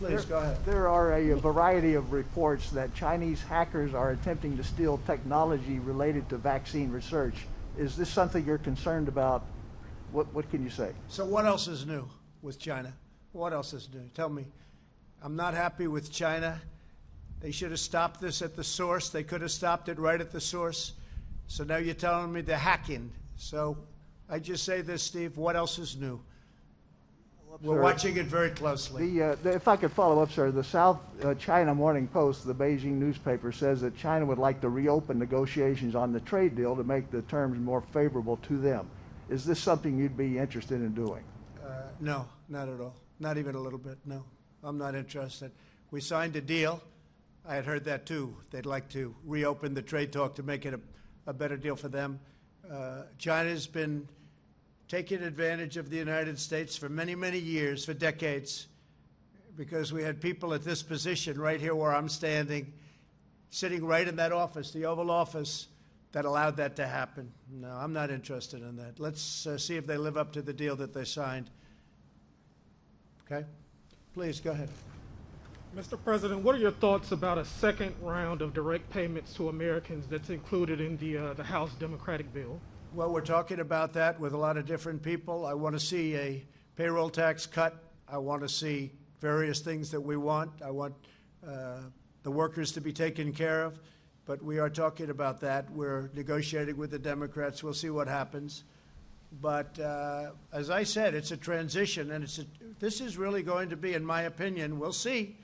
Please, go ahead. There are a variety of reports that Chinese hackers are attempting to steal technology related to vaccine research. Is this something you're concerned about? What can you say? So what else is new with China? What else is new? Tell me. I'm not happy with China. They should have stopped this at the source. They could have stopped it right at the source. So now you're telling me they're hacking. So I just say this, Steve, what else is new? We're watching it very closely. If I could follow up, sir, the South China Morning Post, the Beijing newspaper, says that China would like to reopen negotiations on the trade deal to make the terms more favorable to them. Is this something you'd be interested in doing? No, not at all. Not even a little bit, no. I'm not interested. We signed a deal. I had heard that too. They'd like to reopen the trade talk to make it a better deal for them. China's been taking advantage of the United States for many, many years, for decades, because we had people at this position right here where I'm standing, sitting right in that office, the Oval Office, that allowed that to happen. No, I'm not interested in that. Let's see if they live up to the deal that they signed. Okay? Please, go ahead. Mr. President, what are your thoughts about a second round of direct payments to Americans that's included in the House Democratic bill? Well, we're talking about that with a lot of different people. I want to see a payroll tax cut. I want to see various things that we want. I want the workers to be taken care of. But we are talking about that. We're negotiating with the Democrats. We'll see what happens. But as I said, it's a transition, and this is really going to be, in my opinion, we'll see.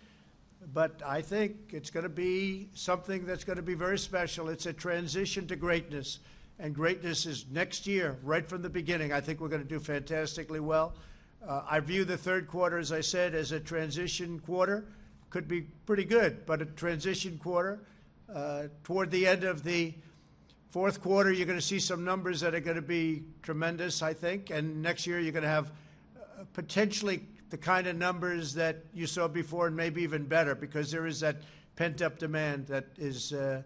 But I think it's going to be something that's going to be very special. It's a transition to greatness, and greatness is next year, right from the beginning. I think we're going to do fantastically well. I view the third quarter, as I said, as a transition quarter. Could be pretty good, but a transition quarter. Toward the end of the fourth quarter, you're going to see some numbers that are going to be tremendous, I think. And next year, you're going to have potentially the kind of numbers that you saw before and maybe even better, because there is that pent-up demand that is, a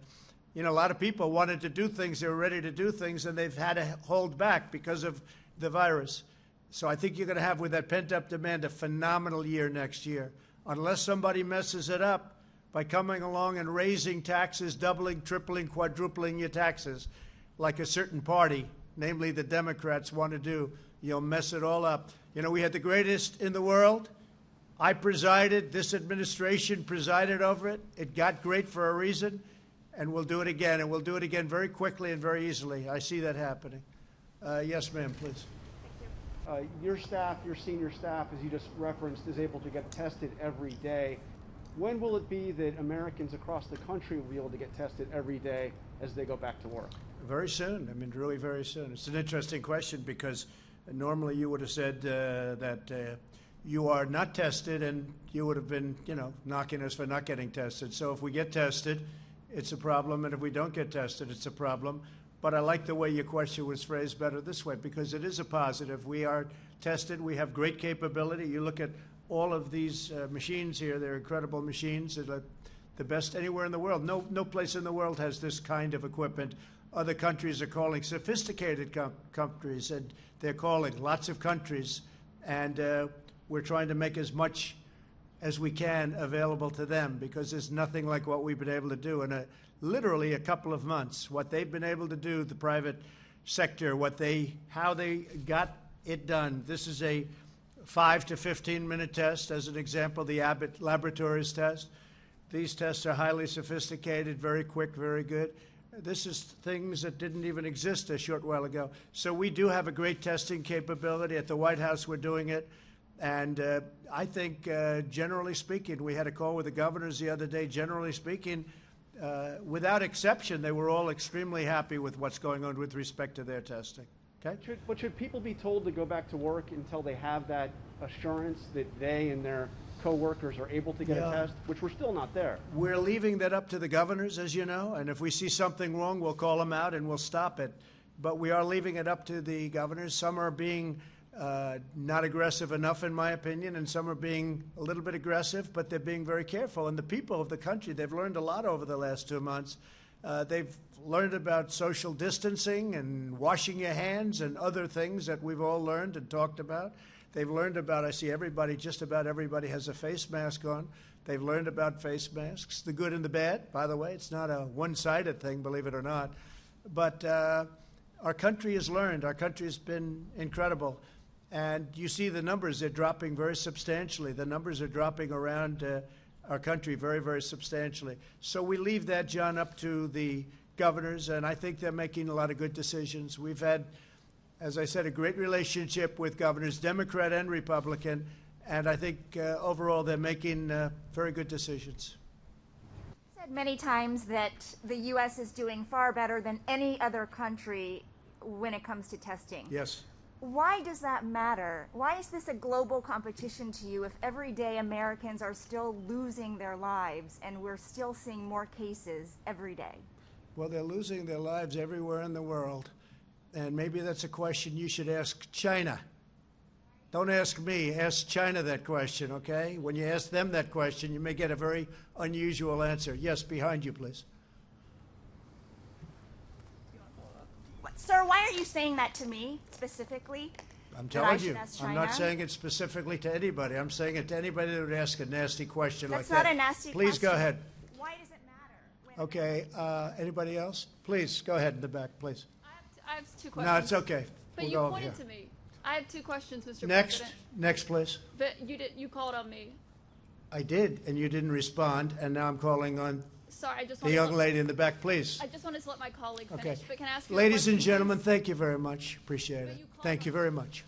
lot of people wanted to do things. They were ready to do things, and they've had to hold back because of the virus. So I think you're going to have, with that pent-up demand, a phenomenal year next year, unless somebody messes it up by coming along and raising taxes, doubling, tripling, quadrupling your taxes, like a certain party, namely the Democrats, want to do. You'll mess it all up. We had the greatest in the world. I presided. This administration presided over it. It got great for a reason, and we'll do it again, and we'll do it again very quickly and very easily. I see that happening. Yes, ma'am, please. Your staff, your senior staff, as you just referenced, is able to get tested every day. When will it be that Americans across the country will be able to get tested every day as they go back to work? Very soon. I mean, really very soon. It's an interesting question, because normally you would have said that you are not tested, and you would have been, knocking us for not getting tested. So if we get tested, it's a problem, and if we don't get tested, it's a problem. But I like the way your question was phrased better this way, because it is a positive. We are tested. We have great capability. You look at all of these machines here. They're incredible machines. They're the best anywhere in the world. No place in the world has this kind of equipment. Other countries are calling sophisticated countries, and they're calling lots of countries. And we're trying to make as much as we can available to them, because there's nothing like what we've been able to do in literally a couple of months. What they've been able to do, the private sector, how they got it done. This is a 5 to 15-minute test, as an example, the Abbott Laboratories test. These tests are highly sophisticated, very quick, very good. This is things that didn't even exist a short while ago. So we do have a great testing capability. At the White House, we're doing it. And I think, generally speaking, we had a call with the governors the other day. Generally speaking, without exception, they were all extremely happy with what's going on with respect to their testing. Okay? But should people be told to go back to work until they have that assurance that they and their co-workers are able to get a test, which we're still not there? We're leaving that up to the governors, as you know, and if we see something wrong, we'll call them out and we'll stop it. But we are leaving it up to the governors. Some are being not aggressive enough, in my opinion, and some are being a little bit aggressive, but they're being very careful. And the people of the country, they've learned a lot over the last 2 months. They've learned about social distancing and washing your hands and other things that we've all learned and talked about. They've learned about, I see everybody, just about everybody has a face mask on. They've learned about face masks, the good and the bad, by the way. It's not a one-sided thing, believe it or not. But our country has learned. Our country has been incredible. And you see the numbers, they're dropping very substantially. The numbers are dropping around our country very, very substantially. So we leave that, John, up to the governors, and I think they're making a lot of good decisions. We've had, as I said, a great relationship with governors, Democrat and Republican, and I think overall they're making very good decisions. Said many times that the U.S. is doing far better than any other country when it comes to testing. Yes. Why does that matter? Why is this a global competition to you if everyday Americans are still losing their lives and we're still seeing more cases every day? Well, they're losing their lives everywhere in the world, and maybe that's a question you should ask China. Don't ask me, ask China that question, okay? When you ask them that question, you may get a very unusual answer. Yes, behind you, please. Sir, why are you saying that to me specifically? I'm That I telling you, should ask I'm not China? saying it specifically to anybody. I'm saying it to anybody that would ask a nasty question That's like that. not a nasty Please go question. ahead. Why does it matter? when- Okay, anybody else? Please, go ahead in the back, please. I have two questions. No, it's okay. But We'll you go over pointed here. to me. I have two questions, Mr. Next, President. next, please. But you called on me. I did, and you didn't respond, and now I'm calling on Sorry, I just the wanted young to lady in the back, please. I just wanted to let my colleague Okay. finish. But can I ask you a Ladies and question, gentlemen, please? thank you very much. Appreciate But it. you called Thank you on- very much.